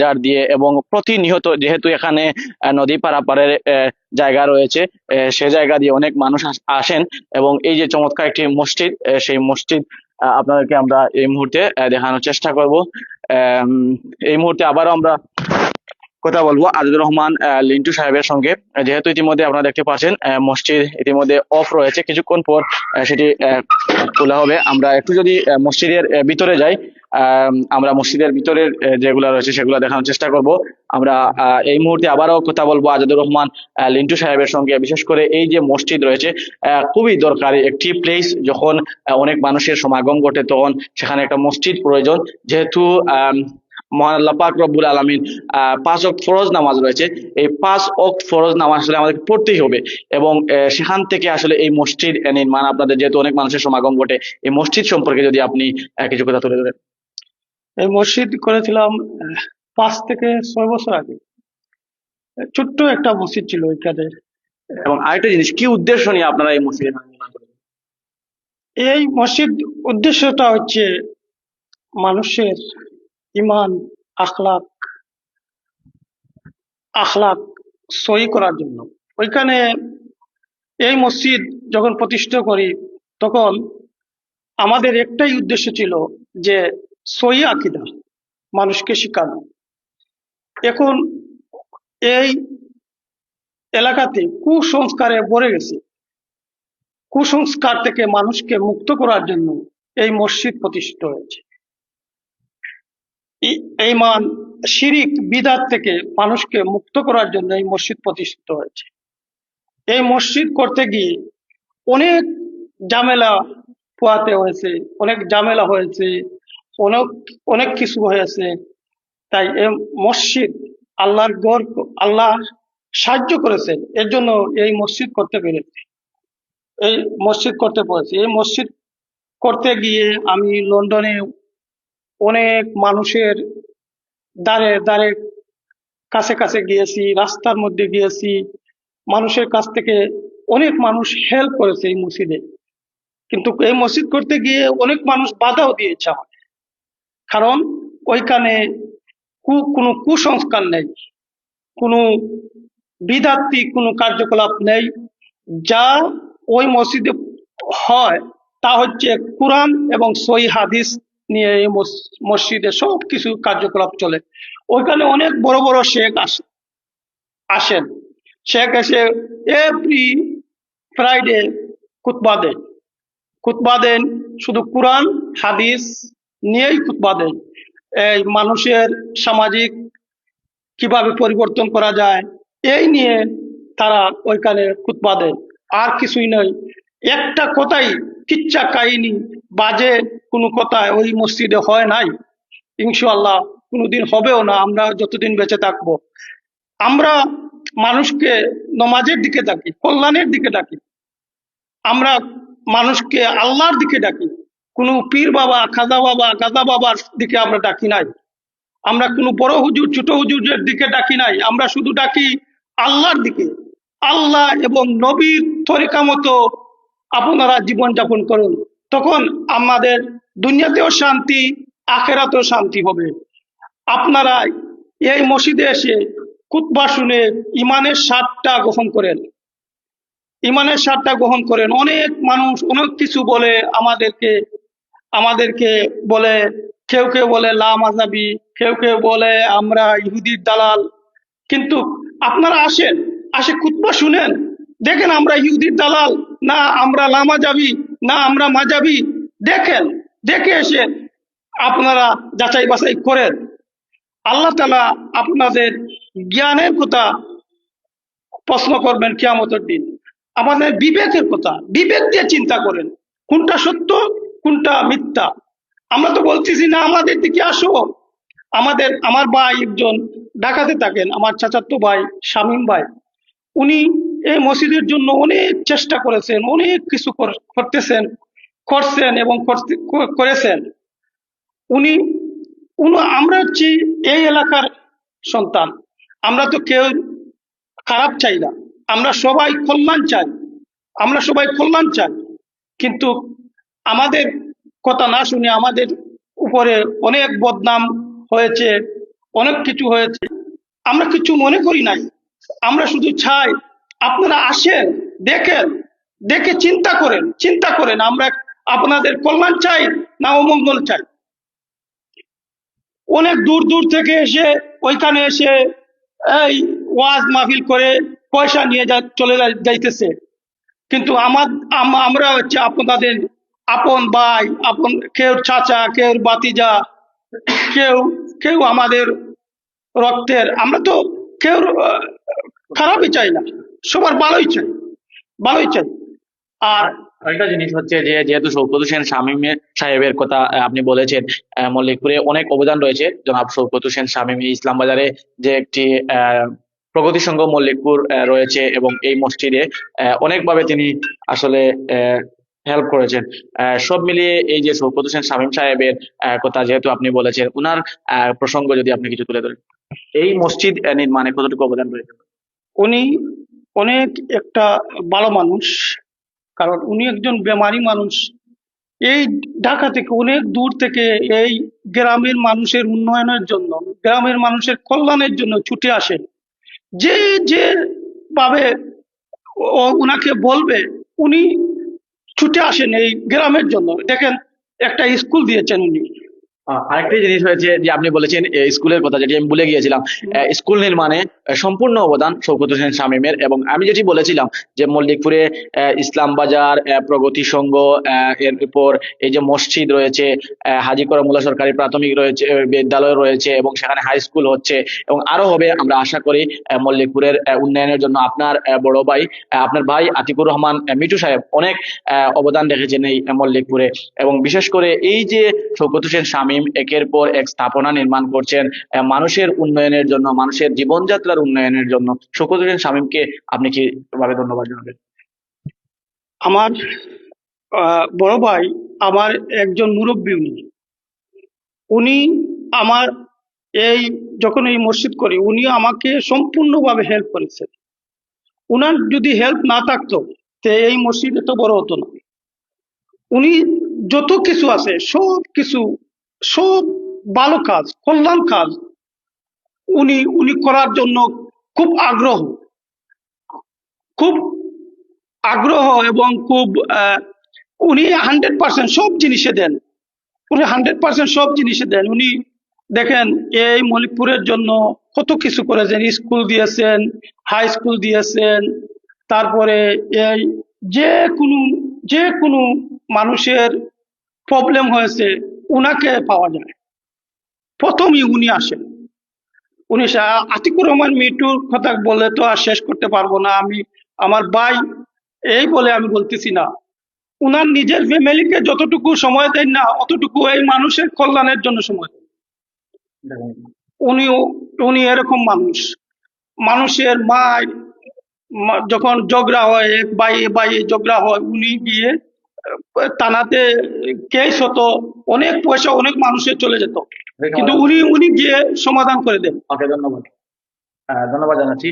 যার দিয়ে এবং প্রতিনিয়ত যেহেতু এখানে নদী পারাপারের জায়গা রয়েছে, সে জায়গা দিয়ে অনেক মানুষ আসেন এবং এই যে চমৎকার একটি মসজিদ, সেই মসজিদ আপনাদেরকে আমরা এই মুহূর্তে দেখানোর চেষ্টা করব। আম, এই মুহূর্তে আবারও আমরা কথা বলবো আজিজুর রহমান লিন্টু সাহেবের সঙ্গে। যেহেতু ইতিমধ্যে আপনারা দেখতে পাচ্ছেন মসজিদ ইতিমধ্যে অফ রয়েছে, কিছুক্ষণ পর সেটি খোলা হবে। আমরা একটু যদি মসজিদের ভিতরে যাই, আমরা মসজিদের ভিতরের যেগুলো রয়েছে সেগুলো দেখানোর চেষ্টা করব। আমরা এই মুহূর্তে আবারও কথা বলবো আজিজুর রহমান লিন্টু সাহেবের সঙ্গে। বিশেষ করে এই যে মসজিদ রয়েছে, খুবই দরকারি একটি প্লেস। যখন অনেক মানুষের সমাগম ঘটে তখন সেখানে একটা মসজিদ প্রয়োজন। যেহেতু মহান আল্লাহ পাক রব্বুল আলামিন 5 ওয়াক্ত ফরজ নামাজ রয়েছে, এই 5 ওয়াক্ত ফরজ নামাজ আসলে আমাদের পড়তেই হবে এবং সেখান থেকে আসলে এই মসজিদ নির্মাণ। আপনাদের যেহেতু অনেক মানুষের সমাগম ঘটে, এই মসজিদ সম্পর্কে যদি আপনি কিছু কথা তুলে ধরেন। এই মসজিদ করেছিলাম 5 থেকে 6 বছর আগে। ছোট্ট একটা মসজিদ ছিল ওইখানে। এবং আরেকটা জিনিস, কি উদ্দেশ্য নিয়ে আপনারা এই মসজিদ নির্মাণ করেন? এই মসজিদ উদ্দেশ্যটা হচ্ছে মানুষের ইমান, আখলাক আখলাক সহি করার জন্য। ওইখানে এই মসজিদ যখন প্রতিষ্ঠা করি তখন আমাদের একটাই উদ্দেশ্য ছিল যে সহি আকীদা মানুষকে শেখানো। এখন এই এলাকাতে কুসংস্কারে ভরে গেছে। কুসংস্কার থেকে মানুষকে মুক্ত করার জন্য এই মসজিদ প্রতিষ্ঠিত হয়েছে। এই মান শিরিক বিদআত থেকে মানুষকে মুক্ত করার জন্য এই মসজিদ প্রতিষ্ঠিত হয়েছে। এই মসজিদ করতে গিয়ে অনেক ঝামেলা পোহাতে হয়েছে, অনেক ঝামেলা হয়েছে, অনেক অনেক কিছু হয়েছে। তাই এই মসজিদ আল্লাহর ঘর, আল্লাহ সাহায্য করেছেন, এর জন্য এই মসজিদ করতে পেরেছি, এই মসজিদ করতে পেরেছি। এই মসজিদ করতে গিয়ে আমি লন্ডনে অনেক মানুষের দ্বারে দ্বারে কাছে কাছে গিয়েছি, রাস্তার মধ্যে গিয়েছি, মানুষের কাছ থেকে অনেক মানুষ হেল্প করেছে এই মসজিদে। কিন্তু এই মসজিদ করতে গিয়ে অনেক মানুষ বাধাও দিয়েছে আমাকে, কারণ ওইখানে কোনো কুসংস্কার নেই, কোনো বিদাত্তিক কোনো কার্যকলাপ নেই। যা ওই মসজিদে হয় তা হচ্ছে কোরআন এবং সহি হাদিস নিয়ে এই মসজিদে সব কিছু কার্যকলাপ চলে। ওইখানে অনেক বড় বড় শেখ আসেন। শেখ এসে এভরি ফ্রাইডে খুতবা দেন। খুতবা দেন শুধু কোরআন হাদিস নিয়েই খুতবা দেন। এই মানুষের সামাজিক কিভাবে পরিবর্তন করা যায় এই নিয়ে তারা ওইখানে খুতবা দেন, আর কিছুই নয়। একটা কথাই, কিচ্ছা কাহিনী বাজে কোনো কথা ওই মসজিদে হয় নাই, ইনশাআল্লাহ কোনোদিন হবেও না, আমরা যতদিন বেঁচে থাকবো। আমরা মানুষকে নমাজের দিকে ডাকি, কল্যাণের দিকে ডাকি, আমরা মানুষকে আল্লাহর দিকে ডাকি। কোনো পীর বাবা, খাজা বাবা, গাজা বাবার দিকে আমরা ডাকি নাই, আমরা কোনো বড় হুজুর ছোট হুজুরের দিকে ডাকি নাই, আমরা শুধু ডাকি আল্লাহর দিকে। আল্লাহ এবং নবীর তরিকা মতো আপনারা জীবনযাপন করুন, তখন আমাদের দুনিয়াতেও শান্তি, আখেরাতেও শান্তি হবে। আপনারা এই মসজিদে এসে খুতবা শুনে ইমানের স্বাদটা গ্রহণ করেন, ইমানের স্বাদটা গ্রহণ করেন। অনেক মানুষ অনেক কিছু বলে আমাদেরকে, আমাদেরকে বলে, কেউ কেউ বলে লামাযাবি, কেউ কেউ বলে আমরা ইহুদির দালাল। কিন্তু আপনারা আসেন, আসে খুতবা শুনেন, দেখেন আমরা ইহুদির দালাল না আমরা লামাযাবি না আমরা মাযাবি, দেখেন, দেখে এসে আপনারা যাচাই বাছাই করেন। আল্লাহ তাআলা আপনাদের জ্ঞানের কথা প্রশ্ন করবেন কিয়ামতের দিন। আমাদের বিবেকের কথা, বিবেক দিয়ে চিন্তা করেন কোনটা সত্য কোনটা মিথ্যা। আমরা তো বলতেছি না আমাদের দিকে আসো। আমার ভাই একজন ঢাকাতে থাকেন, আমার চাচাতো ভাই শামীম ভাই, উনি এই মসজিদের জন্য অনেক চেষ্টা করেছেন, অনেক কিছু করছেন এবং করেছেন। উনি আমরা হচ্ছি এই এলাকার সন্তান, আমরা তো কেউ খারাপ চাই না, আমরা সবাই কল্যাণ চাই, আমরা সবাই কল্যাণ চাই। কিন্তু আমাদের কথা না শুনে আমাদের উপরে অনেক বদনাম হয়েছে, অনেক কিছু হয়েছে, আমরা কিছু মনে করি নাই। আমরা শুধু চাই আপনারা আসেন, দেখেন, দেখে চিন্তা করেন আমরা আপনাদের কল্যাণ চাই না অমঙ্গল চাই। অনেক দূর দূর থেকে এসে ওইখানে এসে এই ওয়াজ মাহফিল করে পয়সা নিয়ে চলে যাইতেছে, কিন্তু আমরা হচ্ছে আপনাদের আপন ভাই, আপন কেউ চাচা, কেউ বাতিজা, কেউ কেউ আমাদের রক্তের। আমরা তো কেউ খারাপই চাই না, সবার ভালোই চাই। আর আরেকটা জিনিস হচ্ছে যে যেহেতু শওকত হোসেন শামীম সাহেবের কথা আপনি বলেছেন, মল্লিকপুরে অনেক অবদান রয়েছে জনাব শওকত হোসেন শামীম। ইসলাম বাজারে যে একটি প্রগতি সংঘ মল্লিকপুর রয়েছে এবং এই মসজিদে অনেকভাবে তিনি আসলে হেল্প করেছেন। সব মিলিয়ে এই যে শওকত হোসেন শামীম সাহেবের কথা যেহেতু আপনি বলেছেন, উনার প্রসঙ্গ যদি আপনি কিছু তুলে ধরেন, এই মসজিদ নির্মাণে কতটুকু অবদান রয়েছে? উনি অনেক একটা ভালো মানুষ, কারণ উনি একজন বেমারি মানুষ। এই ঢাকা থেকে অনেক দূর থেকে এই গ্রামের মানুষের উন্নয়নের জন্য, গ্রামের মানুষের কল্যাণের জন্য ছুটে আসেন। যে যে ভাবে উনাকে বলবে, উনি ছুটে আসেন এই গ্রামের জন্য। দেখেন, একটা স্কুল দিয়েছেন উনি। আরেকটি জিনিস হয়েছে যে আপনি বলেছেন স্কুলের কথা, যেটি আমি ভুলে গিয়েছিলাম। স্কুল নির্মাণে সম্পূর্ণ অবদান শওকত হোসেন শামীমের। এবং আমি যেটি বলেছিলাম যে মল্লিকপুরে ইসলাম বাজার, প্রগতি সংঘ, এর উপর এই যে মসজিদ রয়েছে, হাজী করমুল্লাহ সরকারি প্রাথমিক রয়েছে, বিদ্যালয় রয়েছে এবং সেখানে হাই স্কুল হচ্ছে এবং আরো হবে আমরা আশা করি। মল্লিকপুরের উন্নয়নের জন্য আপনার বড় ভাই, আপনার ভাই আতিকুর রহমান মিঠু সাহেব অনেক অবদান রেখেছেন এই মল্লিকপুরে। এবং বিশেষ করে এই যে শওকত হোসেন শামীম একের পর এক স্থাপনা নির্মাণ করছেন মানুষের উন্নয়নের জন্য, মানুষের জীবনযাত্রার উন্নয়নের জন্য, শওকত হোসেন শামীমকে আপনি কিভাবে ধন্যবাদ জানাবেন? আমার বড় ভাই, আমার একজন মুরব্বী। উনি আমার এই যখন এই মসজিদ করি, উনি আমাকে সম্পূর্ণভাবে হেল্প করেছেন। উনার যদি হেল্প না থাকতো তো এই মসজিদ এত বড় হতো না। উনি যত কিছু আছে সব কিছু, সব ভালো কাজ, কল্যাণ কাজ উনি উনি করার জন্য খুব আগ্রহ, খুব আগ্রহ এবং খুব উনি 100% সব জিনিসে দেন। উনি 100% সব জিনিসে দেন। উনি দেখেন এই মল্লিকপুরের জন্য কত কিছু করেছেন, স্কুল দিয়েছেন, হাই স্কুল দিয়েছেন। তারপরে এই যে কোনো যে কোনো মানুষের প্রবলেম হয়েছে উনাকে পাওয়া যায়, প্রথমই উনি আসেন। উনি আতিকুর রহমান মিটুর কথা বলে তো আর শেষ করতে পারবো না আমি। আমার ভাই এই বলে আমি বলতেছি না, উনার নিজের ফ্যামিলিকে যতটুকু সময় দেন না, অতটুকু এই মানুষের কল্যাণের জন্য সময় দেন। উনি উনি এরকম মানুষ। মানুষের যখন ঝগড়া হয়, এক ভাই ভাই ঝগড়া হয়, উনি গিয়ে থানাতে কেস হতো, অনেক পয়সা অনেক মানুষের চলে যেত, কিন্তু উনি উনি গিয়ে সমাধান করে দেন। ওকে, ধন্যবাদ। ধন্যবাদ জানাচ্ছি।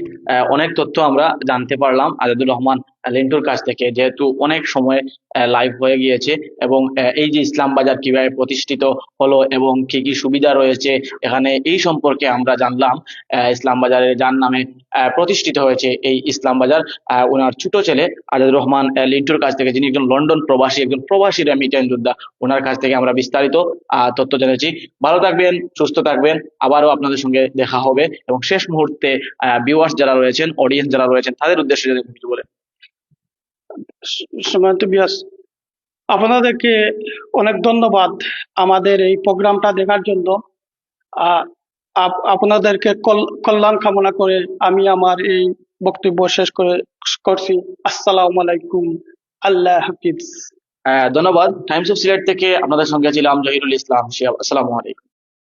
অনেক তথ্য আমরা জানতে পারলাম আজাদুর রহমান লিন্টুর কাছ থেকে, যেহেতু অনেক সময় লাইভ হয়ে গিয়েছে এবং এই যে ইসলাম বাজার কিভাবে প্রতিষ্ঠিত হলো এবং কি কি সুবিধা রয়েছে এখানে, এই সম্পর্কে আমরা জানলাম। ইসলাম বাজারে যার নামে প্রতিষ্ঠিত হয়েছে এই ইসলাম বাজার, ওনার ছোট ছেলে আজাদুর রহমান লিন্টুর কাছ থেকে, যিনি একজন লন্ডন প্রবাসী, একজন প্রবাসী রেমিটেন্স যোদ্ধা, ওনার কাছ থেকে আমরা বিস্তারিত তথ্য জেনেছি। ভালো থাকবেন, সুস্থ থাকবেন, আবারও আপনাদের সঙ্গে দেখা হবে। এবং শেষ মুহূর্তে ভিউয়ার্স যারা রয়েছেন, অডিয়েন্স যারা রয়েছেন, তাদের উদ্দেশ্যে যদি কিছু বলেন। সম্মানিত বিয়াস, আপনাদেরকে অনেক ধন্যবাদ আমাদের এই প্রোগ্রামটা দেখার জন্য। আপনাদেরকে কল্যাণ কামনা করে আমি আমার এই বক্তব্য শেষ করছি। আসসালামু আলাইকুম, আল্লাহ হাফিজ। ধন্যবাদ। টাইমস অফ সিলেট থেকে আপনাদের সঙ্গে ছিলাম জহিরুল ইসলাম শিহাব। আসসালামু আলাইকুম।